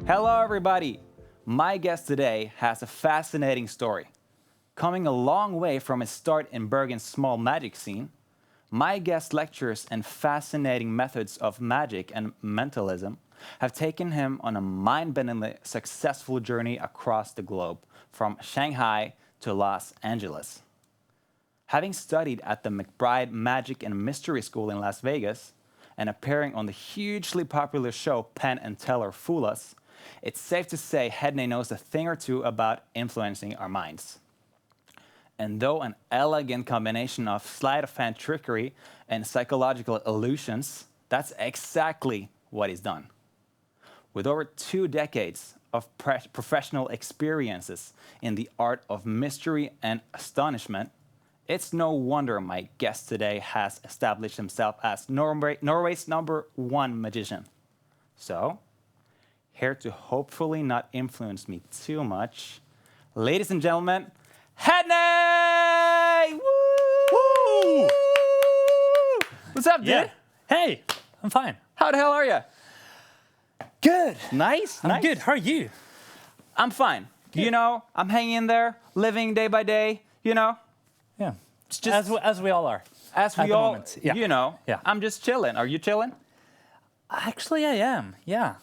Hello, everybody. My guest today has a fascinating story. Coming a long way from his start in Bergen's small magic scene, my guest lectures and fascinating methods of magic and mentalism have taken him on a mind-bendingly successful journey across the globe, from Shanghai to Los Angeles. Having studied at the McBride Magic and Mystery School in Las Vegas and appearing on the hugely popular show Penn and Teller Fool Us, it's safe to say Hedney knows a thing or two about influencing our minds. And though an elegant combination of sleight of hand trickery and psychological illusions, that's exactly what he's done. With over 2 decades of professional experiences in the art of mystery and astonishment, it's no wonder my guest today has established himself as Norway's #1 magician. So, here to hopefully not influence me too much, ladies and gentlemen, Hedney! Woo! What's up, dude? Yeah. Hey, I'm fine. How the hell are you? Good. Nice. I'm good. How are you? I'm fine. Good. You know, I'm hanging in there, living day by day, you know. Yeah. It's just As we all are. as at we the all, moment. Yeah. you know. Yeah. I'm just chilling. Are you chilling? Actually, I am. Yeah.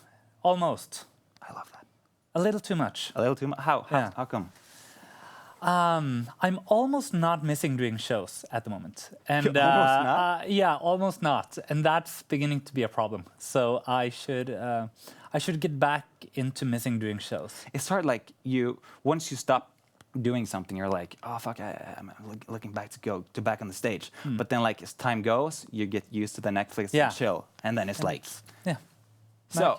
Almost. I love that. A little too much. A little too much. How Yeah. come? I'm almost not missing doing shows at the moment. And You're almost not? yeah, almost not. And that's beginning to be a problem. So I should get back into missing doing shows. It's hard. Like once you stop doing something, you're like, oh fuck, I'm looking back to back on the stage. But then, like as time goes, you get used to the Netflix Yeah. and chill, and then it's like, Yeah. So-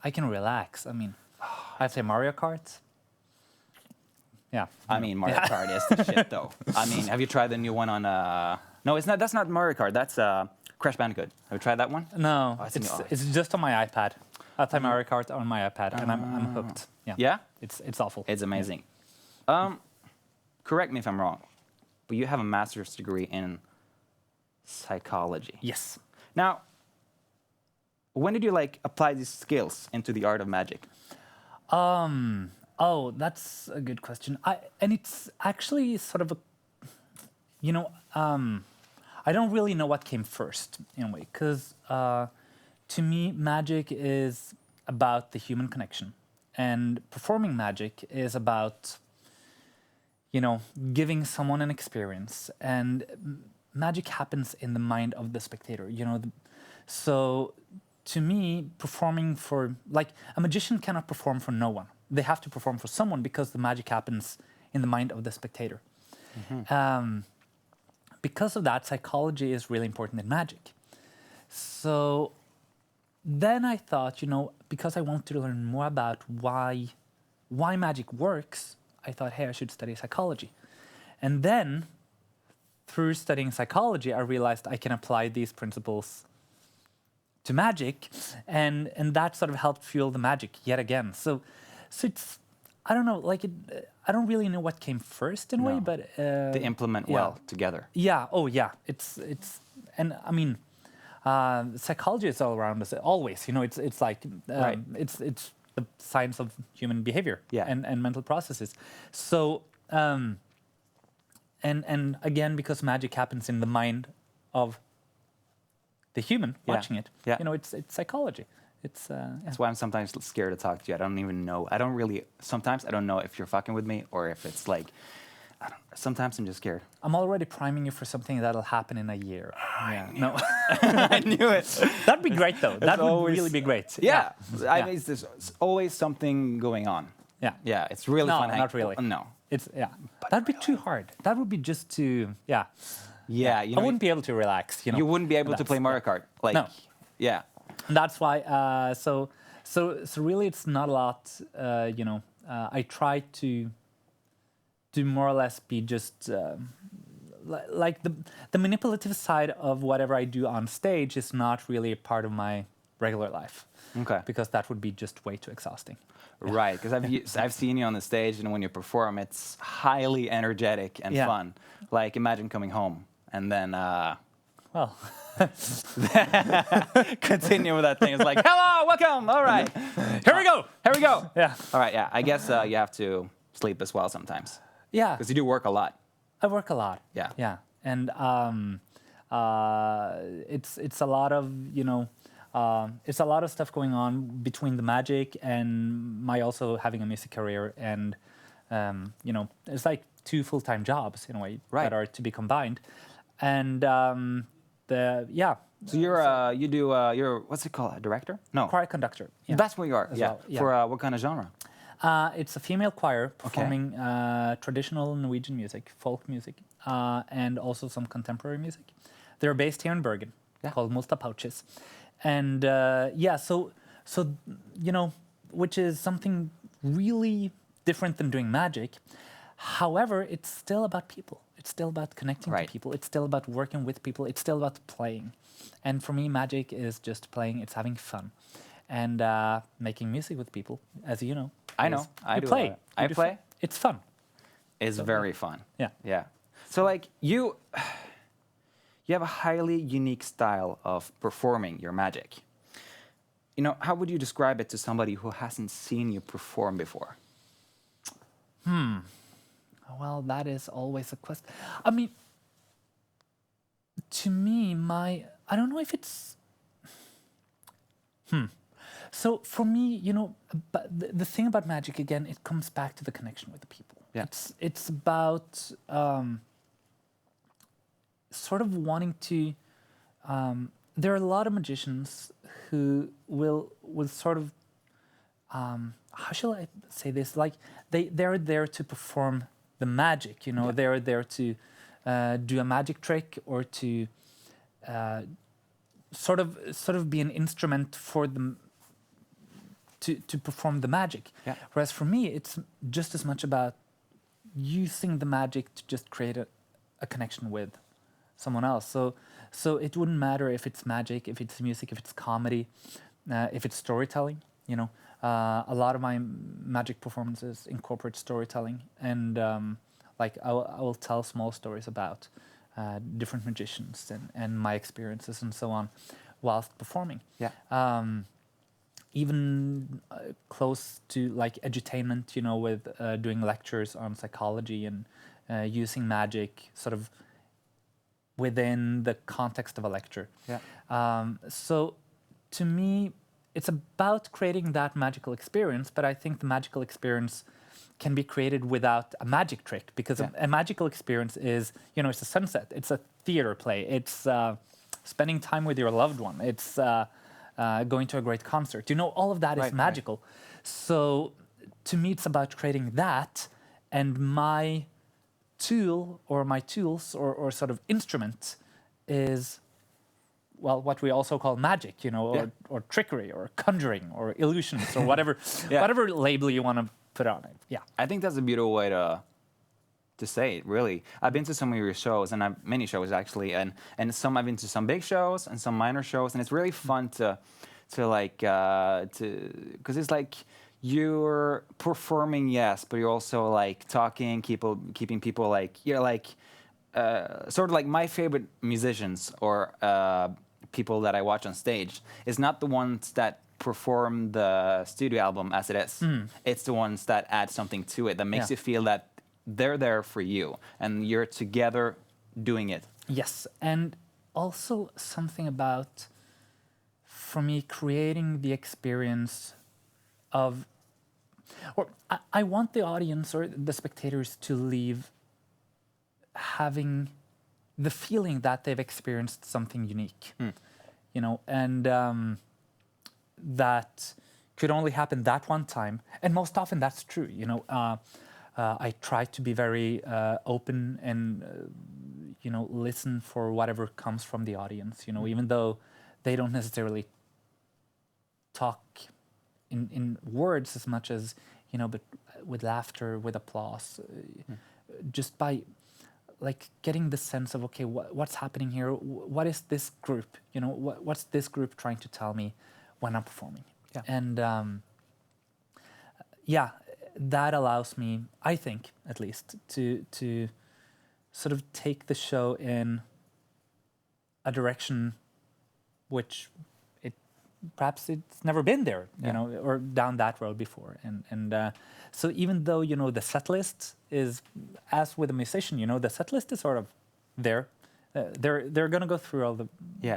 I can relax. I mean, I play Mario Kart. Yeah. I mean, Mario Kart is the shit, though. I mean, have you tried the new one on? No, it's not. That's not Mario Kart. That's Crash Bandicoot. Have you tried that one? No, Oh, it's it's just on my iPad. I play Mario Kart on my iPad, and I'm hooked. Yeah. Yeah, It's awful. it's amazing. Correct me if I'm wrong, but you have a master's degree in psychology. Yes. Now, when did you apply these skills into the art of magic? Oh, that's a good question. And it's actually sort of a, I don't really know what came first in a way, because to me, magic is about the human connection, and performing magic is about, giving someone an experience, and magic happens in the mind of the spectator. So to me, performing for, a magician cannot perform for no one. They have to perform for someone because the magic happens in the mind of the spectator. Because of that, psychology is really important in magic. So then I thought, because I wanted to learn more about why magic works, I thought, hey, I should study psychology. And then, through studying psychology, I realized I can apply these principles to magic, and that sort of helped fuel the magic yet again. So it's, I don't know, I don't really know what came first in a way, No. but They implement well together. yeah. Oh, yeah. It's, and I mean, psychology is all around us always. It's like Right. it's the science of human behavior Yeah. and mental processes. So and again, because magic happens in the mind of the human Yeah. watching it, Yeah. it's psychology. It's That's why I'm sometimes scared to talk to you. I don't even know. Sometimes I don't know if you're fucking with me or if it's sometimes I'm just scared. I'm already priming you for something that'll happen in a year. Yeah. No, I knew it. that'd be great though. That would always- really be great. Yeah. Yeah. There's always something going on. Yeah. Yeah, it's really No, fun. not really. No. It's that'd be too hard. That would be just too Yeah, I wouldn't be able to relax. you wouldn't be able to That's- play Mario Kart. No. Yeah. And that's why. So really, it's not a lot. I try to more or less be just like the manipulative side of whatever I do on stage is not really a part of my regular life. Okay. Because that would be just way too exhausting. Right, because I've seen you on the stage, and when you perform, it's highly energetic and Yeah. fun. Like, imagine coming home and then Well, Continue with that thing. It's like, hello, welcome. All right, here we go. here we go. Yeah. All right, yeah. I guess you have to sleep as well sometimes Yeah. because you do work a lot. I work a lot. Yeah. Yeah. And it's a lot of, it's a lot of stuff going on between the magic and my also having a music career, and it's like two full-time jobs in a way Right. that are to be combined. And So you're what's it called? A director? No. choir conductor. Yeah. That's what you are. As Yeah. well, yeah. For what kind of genre? It's a female choir performing traditional Norwegian music, folk music, and also some contemporary music. They're based here in Bergen, called Multa Pouches, and which is something really different than doing magic. However, it's still about people. It's still about connecting Right. to people. It's still about working with people. It's still about playing. And for me, magic is just playing. It's having fun, and making music with people, as you know. I know. is I you do play. that. I You do play. fun. It's fun. It's very fun. Yeah. Yeah. So like you have a highly unique style of performing your magic. How would you describe it to somebody who hasn't seen you perform before? Well, that is always a question. I mean, to me, I don't know if it's. So for me, but the thing about magic again, it comes back to the connection with the people. Yeah. It's about sort of wanting to. There are a lot of magicians who will sort of. How shall I say this? Like they're there to perform the magic. They're there to do a magic trick or to sort of be an instrument for them to perform the magic. Yeah. Whereas for me, it's just as much about using the magic to just create a connection with someone else. So it wouldn't matter if it's magic, if it's music, if it's comedy, if it's storytelling. A lot of my magic performances incorporate storytelling, and I will tell small stories about different magicians and my experiences and so on whilst performing. Yeah. Even close to like edutainment, with doing lectures on psychology and using magic sort of within the context of a lecture. Yeah. So to me, it's about creating that magical experience, but I think the magical experience can be created without a magic trick, because a magical experience is, it's a sunset, it's a theater play, it's spending time with your loved one, it's going to a great concert. All of that is magical. Right. So to me, it's about creating that, and my tool or my tools or sort of instrument is, well, what we also call magic, or trickery or conjuring or illusions or whatever, whatever label you want to put on it. Yeah. I think that's a beautiful way to say it, really. I've been to some of your shows, and many shows actually, and I've been to some big shows and some minor shows, and it's really fun because it's like you're performing, yes, but you're also like talking, keeping people like, you're like sort of like my favorite musicians or people that I watch on stage is not the ones that perform the studio album as it is. It's the ones that add something to it that makes you feel that they're there for you and you're together doing it. Yes, and also something about, for me, creating the experience of, or I want the audience or the spectators to leave having the feeling that they've experienced something unique, and that could only happen that one time. And most often that's true, I try to be very open and, listen for whatever comes from the audience, even though they don't necessarily talk in words as much as, but with laughter, with applause, just by like getting the sense of, okay, what's happening here? What is this group? What's this group trying to tell me when I'm performing? Yeah. And that allows me, I think, at least, to sort of take the show in a direction which it perhaps it's never been there, you know, or down that road before. And so even though, you know, the set list is, as with a musician, you know, the set list is sort of there. They're going to go through all the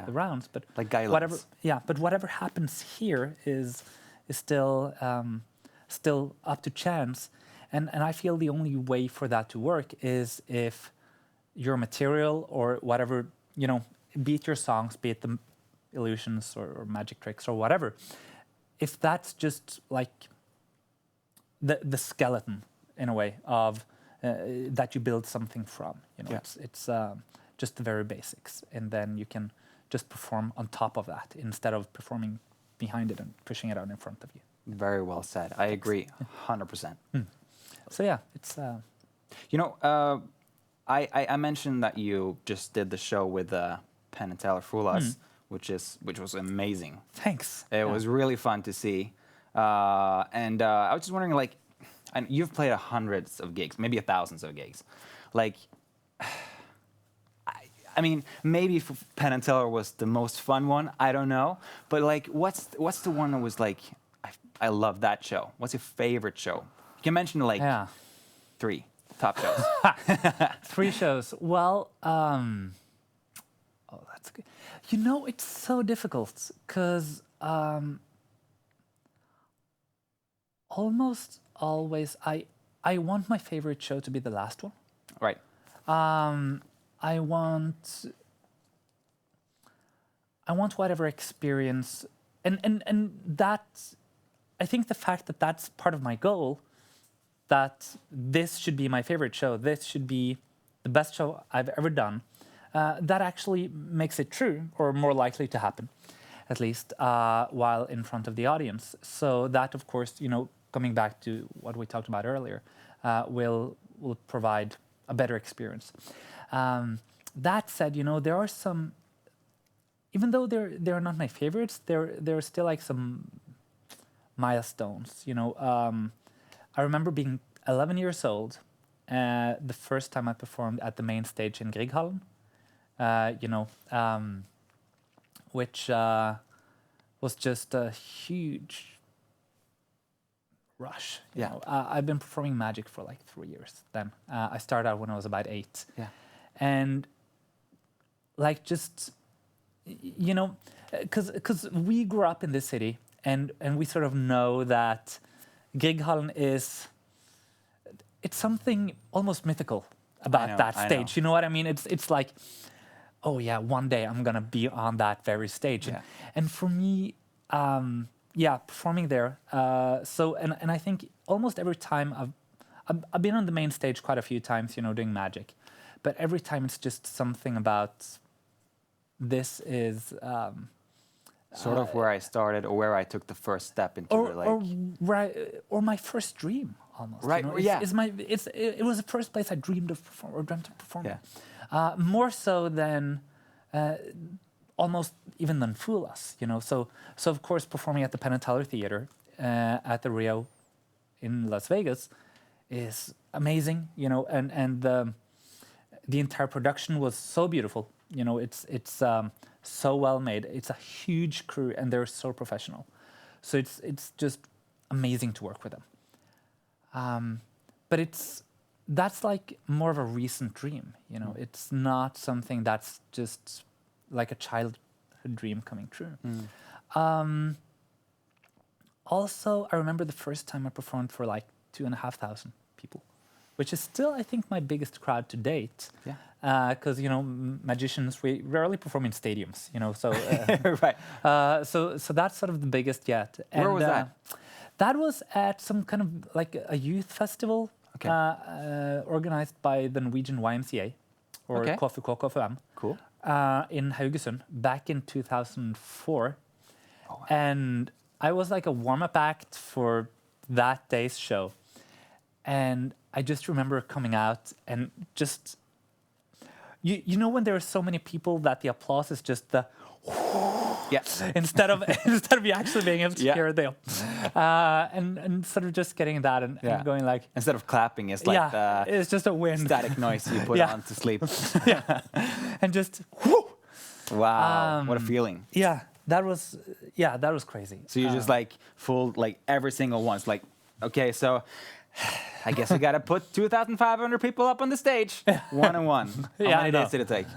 rounds, but like guidelines. whatever. Yeah, but whatever happens here is still still up to chance. And I feel the only way for that to work is if your material or whatever, you know, be it your songs, be it the illusions or magic tricks or whatever, if that's just like the skeleton in a way of that you build something from, you know, it's just the very basics, and then you can just perform on top of that instead of performing behind it and pushing it out in front of you. Very well said. I agree, 100%. So yeah, it's. You know, I mentioned that you just did the show with Penn and Teller Fool Us, which was amazing. Thanks. It was really fun to see, and I was just wondering, like, and you've played hundreds of gigs, maybe thousands of gigs, like. I mean, maybe Penn and Teller was the most fun one. I don't know, but like, what's the one that was like, I love that show. What's your favorite show? You can mention like 3 top shows. 3 shows. Well, oh, that's good. You know, it's so difficult because almost always I want my favorite show to be the last one. Right. I want whatever experience, and that, I think the fact that that's part of my goal, that this should be my favorite show, this should be the best show I've ever done, that actually makes it true, or more likely to happen, at least, while in front of the audience. So that, of course, you know, coming back to what we talked about earlier, will provide a better experience. That said, you know, there are some, even though they're not my favorites, there are still like some milestones. You know, I remember being 11 years old, the first time I performed at the main stage in Grieghallen. You know, which was just a huge rush. You know. I've been performing magic for like 3 years then. I started out when I was about 8. Yeah. And like just, you know, because we grew up in this city and we sort of know that Grieghallen is, it's something almost mythical about that stage. You know what I mean? It's like, oh yeah, one day I'm going to be on that very stage. Yeah. And for me, performing there. So, and I think almost every time I've been on the main stage quite a few times, you know, doing magic, but every time it's just something about this is sort of where I started, or where I took the first step into or my first dream almost. Right. You know? It was the first place I dreamed of dreamt of performing. Yeah. More so than almost even than Fool Us, you know. So of course performing at the Penn and Teller Theater at the Rio in Las Vegas is amazing, you know, and the entire production was so beautiful. You know, it's so well made. It's a huge crew, and they're so professional. So it's just amazing to work with them. But that's like more of a recent dream. You know, it's not something that's just like a childhood dream coming true. Also, I remember the first time I performed for like 2,500 people, which is still, I think, my biggest crowd to date. Yeah. Because you know, magicians, we rarely perform in stadiums. You know, so right. So that's sort of the biggest yet. Where was that? That was at some kind of like a youth festival, organized by the Norwegian YMCA, or KFUK. Cool. In Haugesund back in 2004. Oh, wow. And I was like a warm-up act for that day's show. And I just remember coming out and just, you know, when there are so many people that the applause is just the instead of you actually being able to hear it, and sort of just getting that and going like, instead of clapping, it's like it's just a wind static noise you put on to sleep. And just whoo, Wow, what a feeling. Yeah, that was crazy. So you're just like full, like every single one. It's like, okay, so I guess we got to put 2,500 people up on the stage, one on one. How Yeah, many I know. days did it take?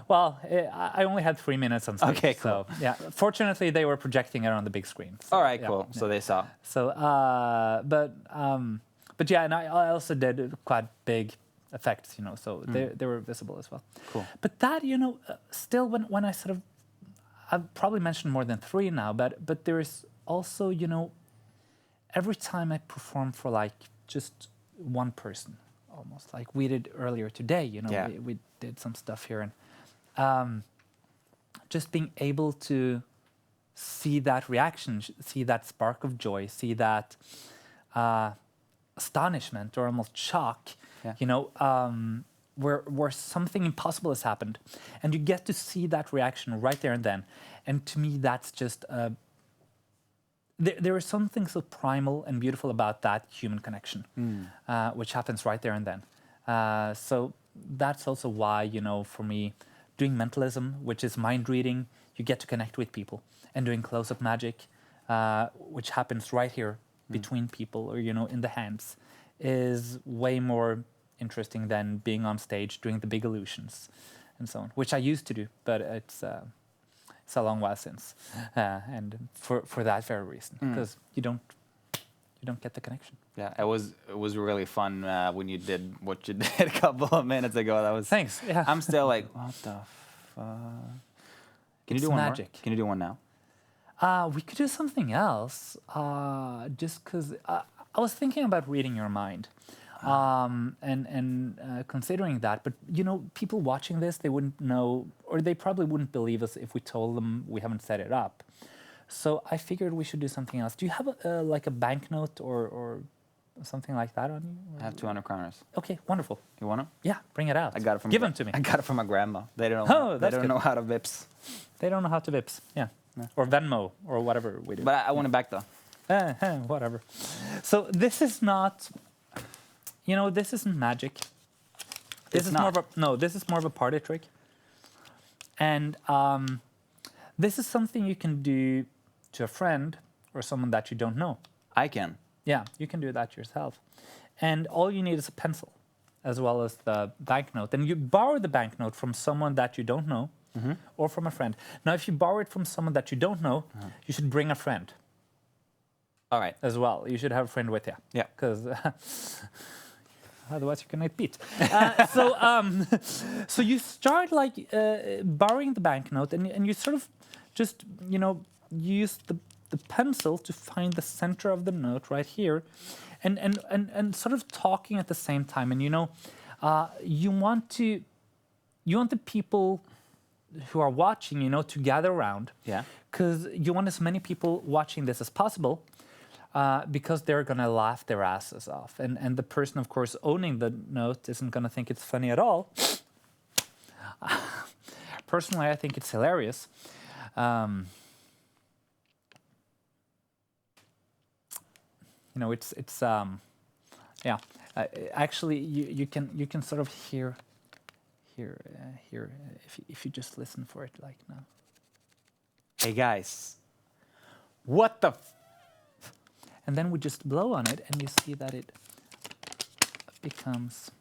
Well, I only had 3 minutes on stage. Okay, cool. So, yeah, fortunately, they were projecting it on the big screen. So, All right, yeah, cool. yeah. So they saw. So, but yeah, and I also did quite big effects, you know, so they were visible as well. Cool. But that, you know, still when I sort of, I've probably mentioned more than 3 now, but there is also, you know, every time I perform for like just one person, almost like we did earlier today, you know, Yeah. we did some stuff here, and just being able to see that reaction, see that spark of joy, see that astonishment or almost shock, Yeah. you know, where something impossible has happened, and you get to see that reaction right there and then. And to me, that's just there is something so primal and beautiful about that human connection, which happens right there and then. So that's also why, you know, for me, doing mentalism, which is mind reading, you get to connect with people, and doing close-up magic, which happens right here between people or, you know, in the hands, is way more interesting than being on stage doing the big illusions and so on, which I used to do, but it's a long while since, and for that very reason, because you don't get the connection. Yeah, it was really fun when you did what you did a couple of minutes ago. That was. Thanks. Yeah. I'm still like, what the fuck? Can you do one magic. more? Can you do one now? We could do something else, just because I was thinking about reading your mind, and considering that. But you know, people watching this, they wouldn't know, or they probably wouldn't believe us if we told them we haven't set it up. So I figured we should do something else. Do you have like a banknote or something like that on you? I have 200 kroners. Okay, wonderful. You want them? Yeah, bring it out. I got it from. Give them to me. I got it from my grandma. They don't know. Oh, they that's don't good. know how to Vips. They don't know how to Vips. Yeah. Or Venmo or whatever we do. But I want it back though. Whatever. So this is not, you know, this isn't magic. This It's is not. this is more of a party trick. And this is something you can do to a friend or someone that you don't know. I can. Yeah, you can do that yourself. And all you need is a pencil as well as the banknote. And you borrow the banknote from someone that you don't know or from a friend. Now, if you borrow it from someone that you don't know, you should bring a friend All right. as well. You should have a friend with you. Yeah. Because otherwise you can get beat. So you start like borrowing the banknote, and you sort of just, you know, use the pencil to find the center of the note right here, and sort of talking at the same time. And you know, you want the people who are watching, you know, to gather around. Yeah. Because you want as many people watching this as possible. Because they're gonna laugh their asses off, and the person, of course, owning the note isn't gonna think it's funny at all. Personally, I think it's hilarious. You know, it's yeah. Actually, you can sort of hear if you just listen for it like now. Hey guys. What the? And then we just blow on it, and you see that it becomes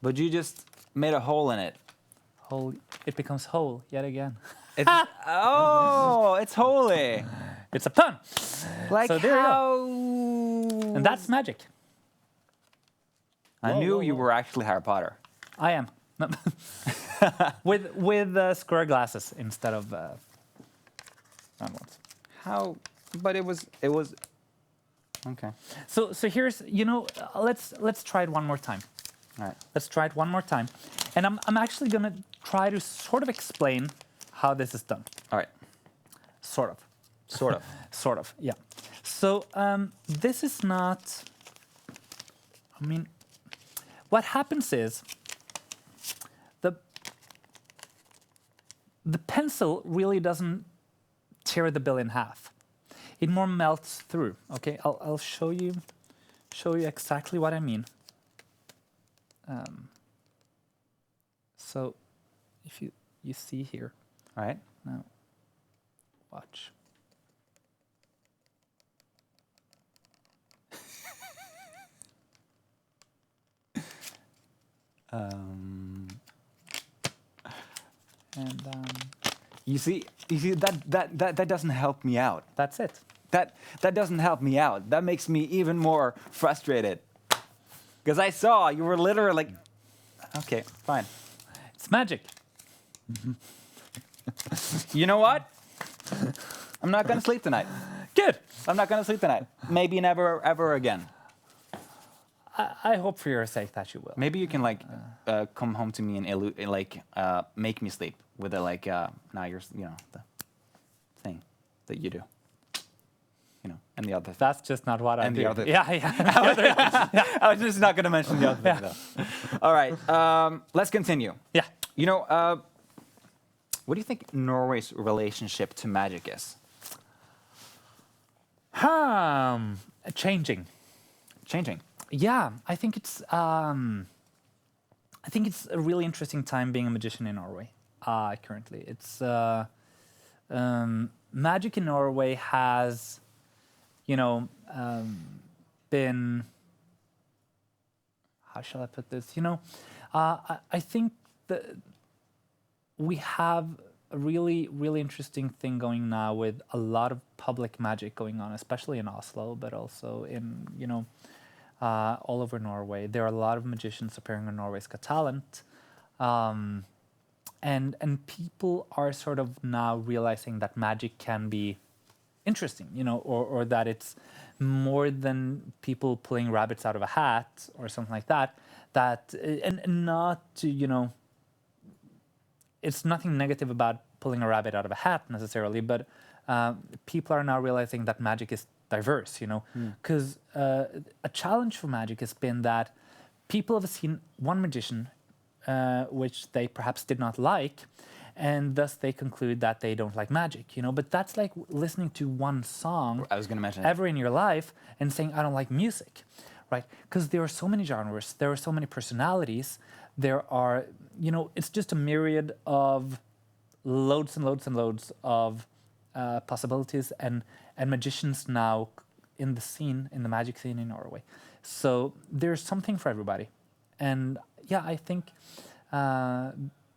But you just made a hole in it. whole. It becomes whole yet again. It's, oh, it's holy. It's a pun, Like So there you go. how? and that's magic. I Whoa, knew whoa, you whoa. were actually Harry Potter. I am with square glasses instead of round ones. How? But it was. Okay. So here's, you know, let's try it one more time. All right. Let's try it one more time, and I'm actually gonna try to sort of explain how this is done. All right. Sort of. Sort of. Sort of, yeah. So this is not. I mean, what happens is the pencil really doesn't tear the bill in half. It more melts through. Okay, I'll show you exactly what I mean. So if you you see here. All right. Now, watch. And You see that doesn't help me out. that's it. That doesn't help me out. That makes me even more frustrated. Because I saw you were literally like, okay, fine. It's magic. You know what? I'm not gonna sleep tonight. Good. I'm not gonna sleep tonight. Maybe never ever again. I hope for your sake that you will. Maybe you can like come home to me and make me sleep with a the thing that you do. You know, and the other thing. That's just not what I And do. the other- Yeah, yeah. I was just not gonna mention the other thing though. All right, let's continue. Yeah. You know, what do you think Norway's relationship to magic is? Changing. Changing. Yeah, I think it's a really interesting time being a magician in Norway. Currently, it's magic in Norway has, been. How shall I put this? I think that we have a really, really interesting thing going now with a lot of public magic going on, especially in Oslo, but also in all over Norway. There are a lot of magicians appearing on Norway's Got Talent, and people are sort of now realizing that magic can be interesting, or that it's more than people pulling rabbits out of a hat or something like that. And not to it's nothing negative about pulling a rabbit out of a hat necessarily, but people are now realizing that magic is diverse, because a challenge for magic has been that people have seen one magician which they perhaps did not like, and thus they conclude that they don't like magic, but that's like listening to one song I was gonna mention ever in your life and saying I don't like music, right? Because there are so many genres, there are so many personalities, there are, it's just a myriad of loads and loads and loads of possibilities and magicians now in the magic scene in Norway. So there's something for everybody. And yeah, I think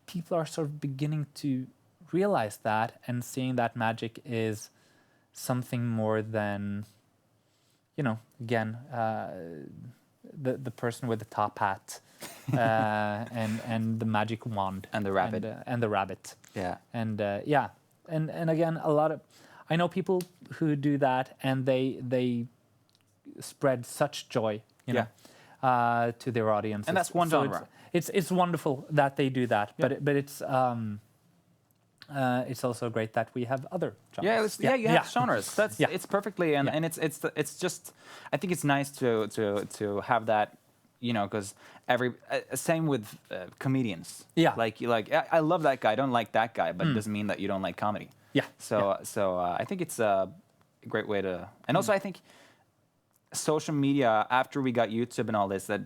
people are sort of beginning to realize that and seeing that magic is something more than, again, the person with the top hat and the magic wand And the rabbit. and the rabbit. Yeah. And and again, I know people who do that, and they spread such joy, to their audience. And that's one genre. It's wonderful that they do that, but it's also great that we have other genres. You have genres. That's Yeah. it's perfectly and it's just I think it's nice to have that, because same with comedians. Yeah. Like I love that guy. I don't like that guy, but it doesn't mean that you don't like comedy. Yeah. So I think it's a great way to, and also I think social media after we got YouTube and all this, that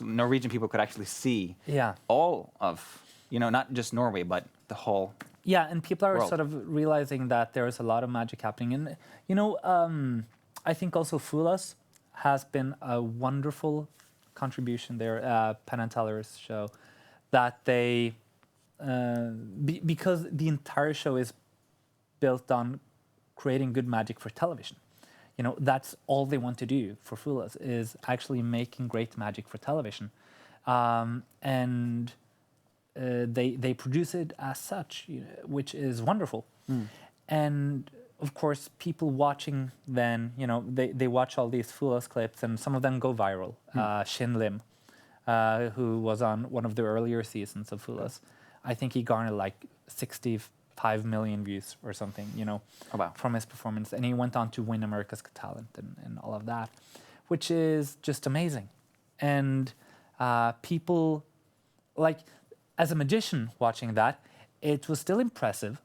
Norwegian people could actually see Yeah. all of, not just Norway but the whole. Yeah, and people are world. sort of realizing that there is a lot of magic happening. And, I think also Fool Us has been a wonderful contribution there, Penn and Teller's show, that they, because the entire show is built on creating good magic for television. That's all they want to do for Fool Us, is actually making great magic for television. And they produce it as such, which is wonderful. And of course, people watching then, they watch all these Fool Us clips, and some of them go viral. Shin Lim, who was on one of the earlier seasons of Fool Us, I think he garnered like 65 million views or something, Oh, wow. from his performance. And he went on to win America's Got Talent and all of that, which is just amazing. And people, like, as a magician watching that, it was still impressive,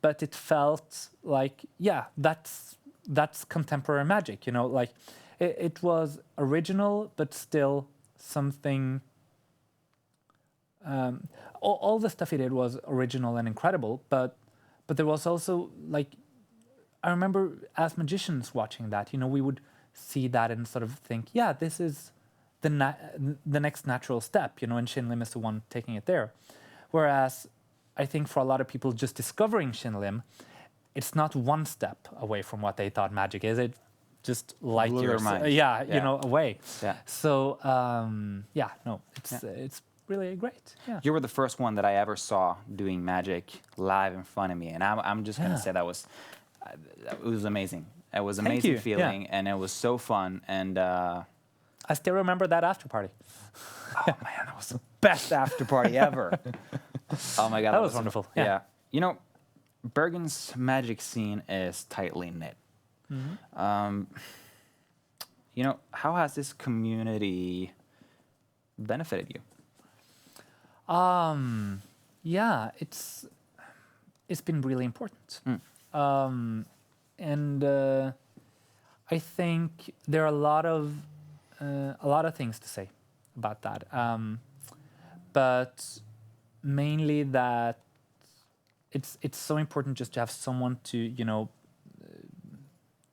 but it felt like, that's contemporary magic, like it was original, but still something all the stuff he did was original and incredible, but there was also like I remember as magicians watching that, you know, we would see that and sort of think, yeah, this is the next natural step, you know, and Shin Lim is the one taking it there. Whereas I think for a lot of people just discovering Shin Lim, it's not one step away from what they thought magic is. It just light Blew their years, mind. yeah, Yeah. you know, away. Yeah. So yeah, no, it's really great. Yeah. You were the first one that I ever saw doing magic live in front of me, and I'm just gonna Yeah. say it was amazing. It was an Thank amazing you. Yeah. feeling, and it was so fun. And I still remember that after party. oh man, that was the best after party ever. Oh my god, That was wonderful. Yeah. You know, Bergen's magic scene is tightly knit. You know, how has this community benefited you? Yeah, it's been really important. And I think there are a lot of things to say about that. But mainly that it's so important just to have someone to, you know,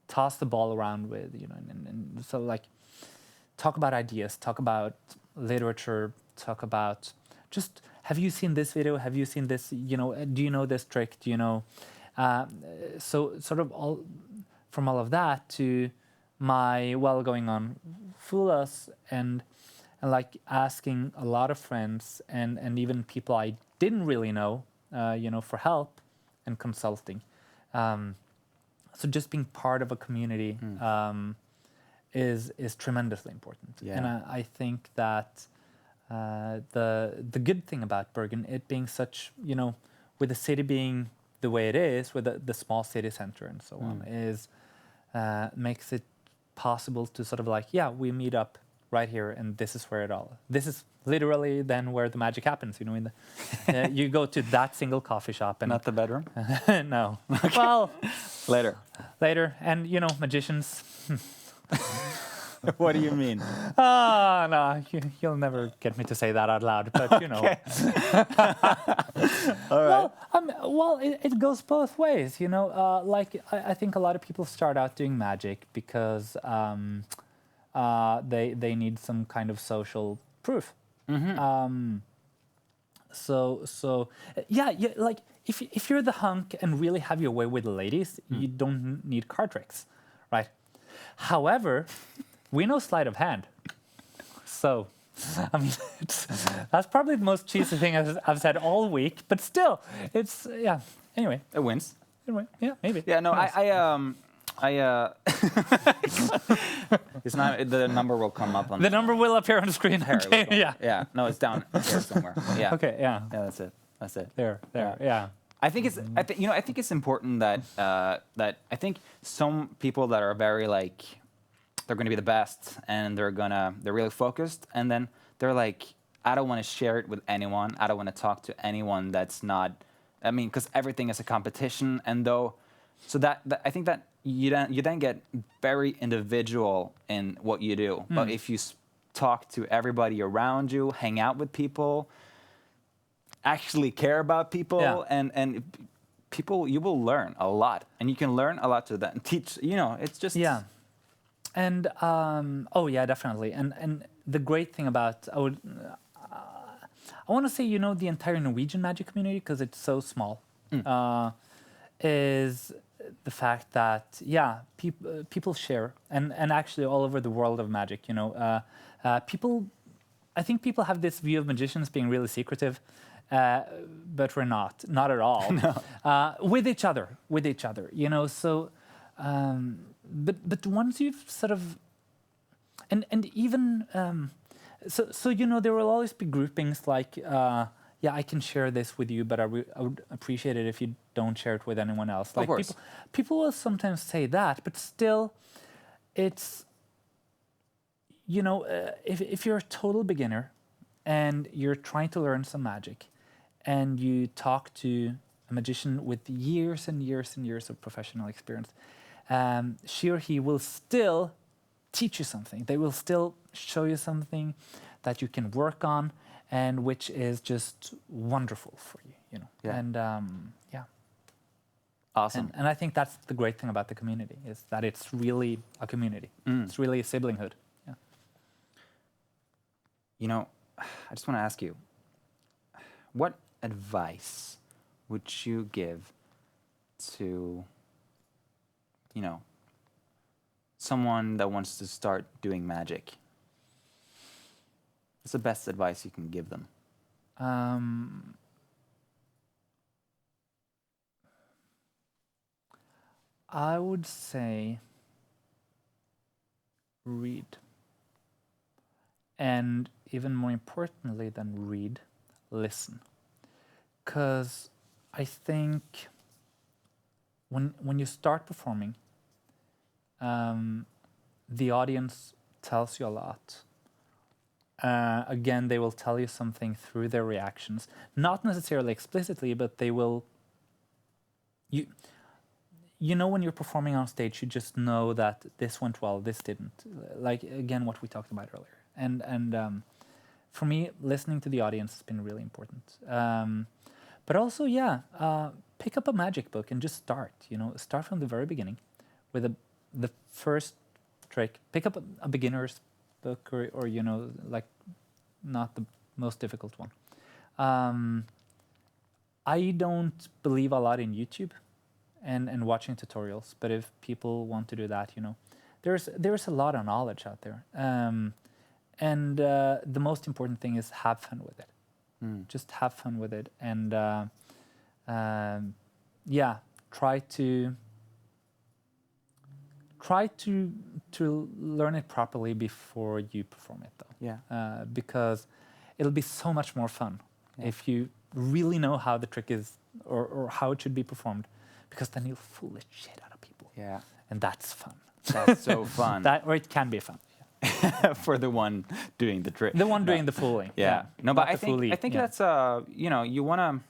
toss the ball around with, you know, and so like talk about ideas, talk about literature, talk about just have you seen this video? Have you seen this? You know, do you know this trick? Do you know? So sort of all from all of that to my going on Fool Us and like asking a lot of friends and even people I didn't really know, you know, for help and consulting. So just being part of a community is tremendously important. Yeah. And I think that the good thing about Bergen, it being such, you know, with the city being the way it is, with the small city center and so on, is makes it possible to sort of like, yeah, we meet up right here, and this is where this is literally then where the magic happens. You know, in the you go to that single coffee shop and Not the bedroom. no, well, Later. and you know, magicians. What do you mean? No, you'll never get me to say that out loud, but you know. All right. Well, it goes both ways, you know. Like I think a lot of people start out doing magic because they need some kind of social proof. So yeah, like if you're the hunk and really have your way with the ladies, you don't need card tricks, right? However, we know sleight of hand, so I mean that's probably the most cheesy thing I've said all week, but still, it's yeah. Anyway, It wins. yeah, maybe. Yeah, no, Nice. it's not, the number will come up on The number will appear on the screen. There, Okay, it will. yeah. Yeah, no, it's down here somewhere. Yeah. Okay, yeah. Yeah, that's it. There, yeah. I think it's, I think it's important that, that I think some people that are very like, they're going to be the best and they're really focused. And then they're like, I don't want to share it with anyone. I don't want to talk to anyone that's not, I mean, because everything is a competition. And so that I think that you then get very individual in what you do. But if you talk to everybody around you, hang out with people, actually care about people, and people, you will learn a lot. And you can learn a lot to that and teach, you know, it's just... Yeah. And, oh yeah, definitely. And the great thing about, I want to say, you know, the entire Norwegian magic community, because it's so small, is the fact that, yeah, people share, and actually all over the world of magic, you know, I think people have this view of magicians being really secretive, but we're not at all. No. With each other, you know, so, but once you've sort of, and even, so you know, there will always be groupings like, yeah, I can share this with you, but I would appreciate it if you don't share it with anyone else. Like, of course. People will sometimes say that, but still, it's, you know, if you're a total beginner and you're trying to learn some magic and you talk to a magician with years and years and years of professional experience, she or he will still teach you something. They will still show you something that you can work on and which is just wonderful for you, you know. Yeah. And yeah, Awesome. and I think that's the great thing about the community is that it's really a community. It's really a siblinghood. Yeah. You know, I just want to ask you, what advice would you give to, you know, someone that wants to start doing magic? What's the best advice you can give them? I would say read. And even more importantly than read, listen. Because I think when you start performing, the audience tells you a lot. Again, they will tell you something through their reactions, not necessarily explicitly, but they will. You know when you're performing on stage, you just know that this went well, this didn't. Like again, what we talked about earlier, and for me, listening to the audience has been really important. But also, pick up a magic book and just start. You know, start from the very beginning, with the first trick. Pick up a beginner's book, or you know, like not the most difficult one. I don't believe a lot in YouTube and watching tutorials, but if people want to do that, you know, there's a lot of knowledge out there. And the most important thing is have fun with it. Just have fun with it, and try to learn it properly before you perform it, though. Yeah. Because it'll be so much more fun if you really know how the trick is or how it should be performed, because then you'll fool the shit out of people. Yeah. And that's fun. That's so fun. Or it can be fun. For the one doing the trick. The one doing the fooling. Yeah. No, but I think yeah. that's you know, you wanna.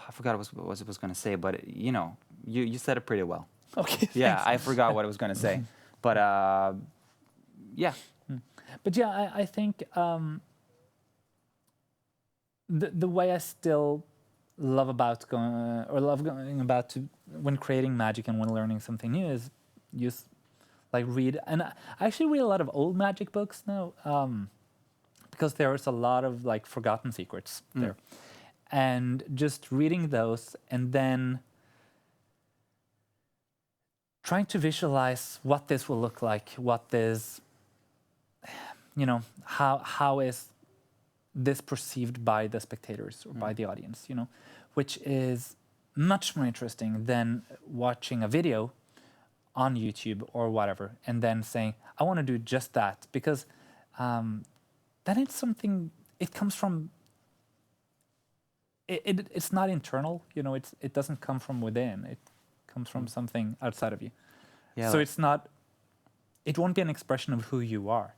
I forgot what I was gonna say, but you know, you said it pretty well. Okay. Yeah, thanks. I forgot what I was gonna say, but yeah. But yeah, I think the way I still love going about to when creating magic and when learning something new is use like read, and I actually read a lot of old magic books now, because there's a lot of like forgotten secrets there, and just reading those and then trying to visualize what this will look like, what this, you know, how is this perceived by the spectators or by the audience, you know, which is much more interesting than watching a video on YouTube or whatever and then saying, I want to do just that, because then it's something, it comes from, it's not internal, you know, it doesn't come from within, it comes from something outside of you. Yeah. So it won't be an expression of who you are.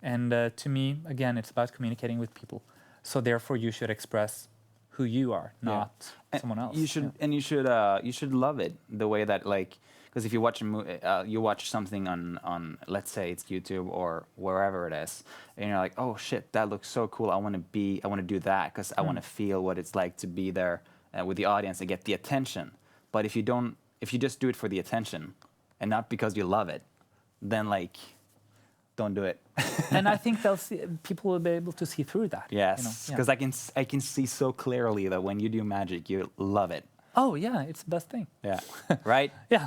And to me, again, it's about communicating with people. So therefore, you should express who you are, not someone else. You should, and you should love it the way that, like, because if you watch you watch something on let's say it's YouTube or wherever it is, and you're like, oh shit, that looks so cool. I want to do that because I want to feel what it's like to be there with the audience and get the attention. But if you just do it for the attention and not because you love it, then like, don't do it. And I think people will be able to see through that. Yes, because I can see so clearly that when you do magic, you love it. Oh yeah, it's the best thing. Yeah, right. Yeah.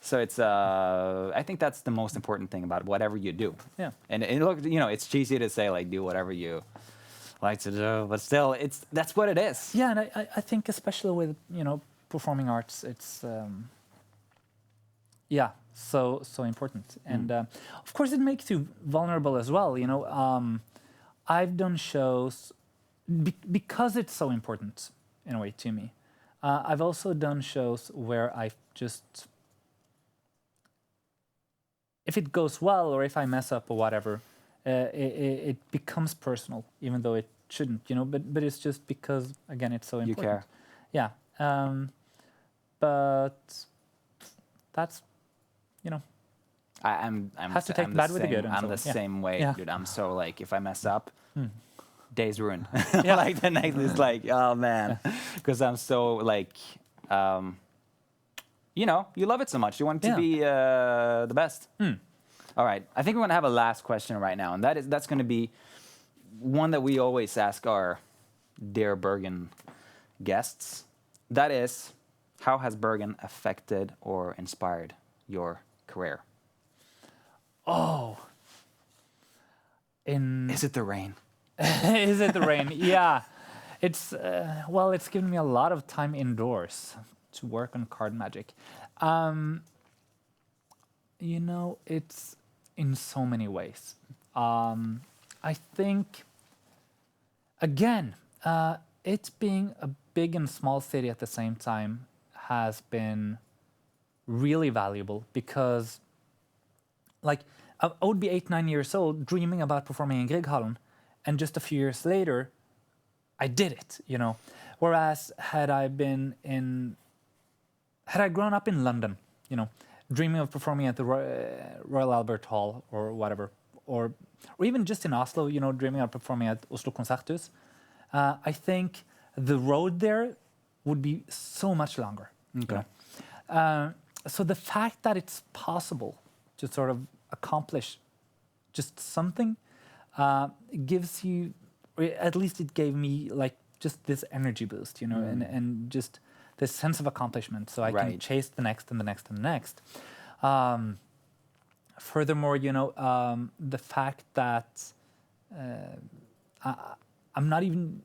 So it's I think that's the most important thing about whatever you do. Yeah. And look, you know, it's cheesy to say like do whatever you like to do, but still, that's what it is. Yeah, and I think especially with, you know, performing arts, it's so important. And of course, it makes you vulnerable as well. You know, I've done shows because it's so important in a way to me. I've also done shows where I've just, if it goes well or if I mess up or whatever, it becomes personal, even though it shouldn't. You know, but it's just because again, it's so important. You care. Yeah. But that's, you know. I'm Has to take I'm bad with the same, good and I'm so the on. Yeah. same way, Yeah. dude. I'm so like, if I mess up, day's ruined. Yeah. Like the next is like, oh man, because I'm so like, you know, you love it so much. You want it to Yeah. be the best. All right, I think we're gonna have a last question right now, and that's gonna be one that we always ask our dear Bergen guests. That is, how has Bergen affected or inspired your career? Oh. Is it the rain? Is it the rain? Yeah. It's well, it's given me a lot of time indoors to work on card magic. You know, it's in so many ways. I think, again, it being a big and small city at the same time has been really valuable because, like, I would be 8, 9 years old dreaming about performing in Grieghallen, and just a few years later, I did it, you know. Whereas had I grown up in London, you know, dreaming of performing at the Royal Albert Hall or whatever, or even just in Oslo, you know, dreaming of performing at Oslo Konserthus, I think the road there would be so much longer. Okay. You know? So the fact that it's possible to sort of accomplish just something gives you, or at least it gave me, like, just this energy boost, you know, and just this sense of accomplishment, so I can Right. chase the next and the next and the next. Furthermore, you know, the fact that I'm not even,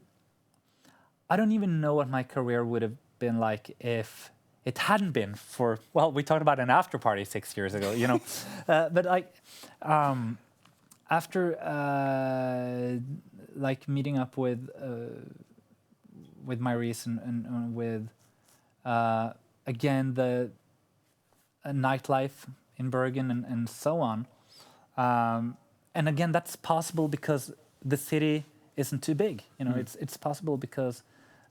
I don't even know what my career would have been like if it hadn't been for, well, we talked about an after party 6 years ago, you know, but like, after like meeting up with Maurice and with again the nightlife in Bergen and so on, and again that's possible because the city isn't too big. You know, it's possible because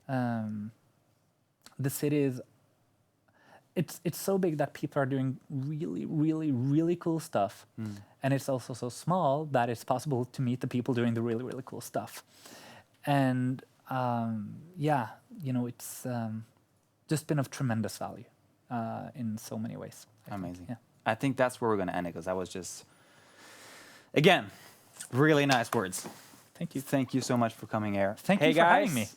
the city is. It's so big that people are doing really, really, really cool stuff, and it's also so small that it's possible to meet the people doing the really, really cool stuff. And yeah, you know, it's just been of tremendous value in so many ways. I think. Amazing. Yeah. I think that's where we're gonna end it because that was just, again, really nice words. Thank you. Thank you so much for coming here. Thank hey you for guys, having me.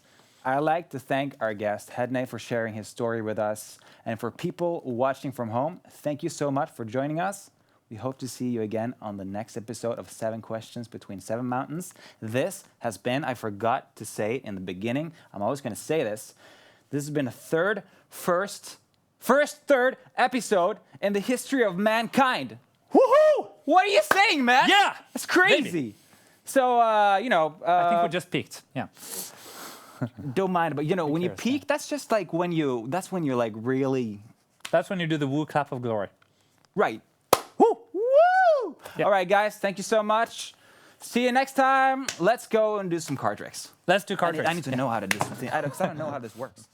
I'd like to thank our guest, Hedne, for sharing his story with us. And for people watching from home, thank you so much for joining us. We hope to see you again on the next episode of 7 Questions Between 7 Mountains. This has been, I forgot to say it in the beginning, I'm always going to say this. This has been a third episode in the history of mankind. Woohoo! What are you saying, man? Yeah, It's crazy. maybe. So, you know. I think we just peaked. Yeah. Don't mind, but you know, when you cares, peak, that's just like that's when you're like really That's when you do the woo clap of glory. right. Woo! Woo! Yeah. All right, guys, thank you so much. See you next time. Let's go and do some card tricks. Let's do card tricks. I need to know how to do something. I don't know how this works.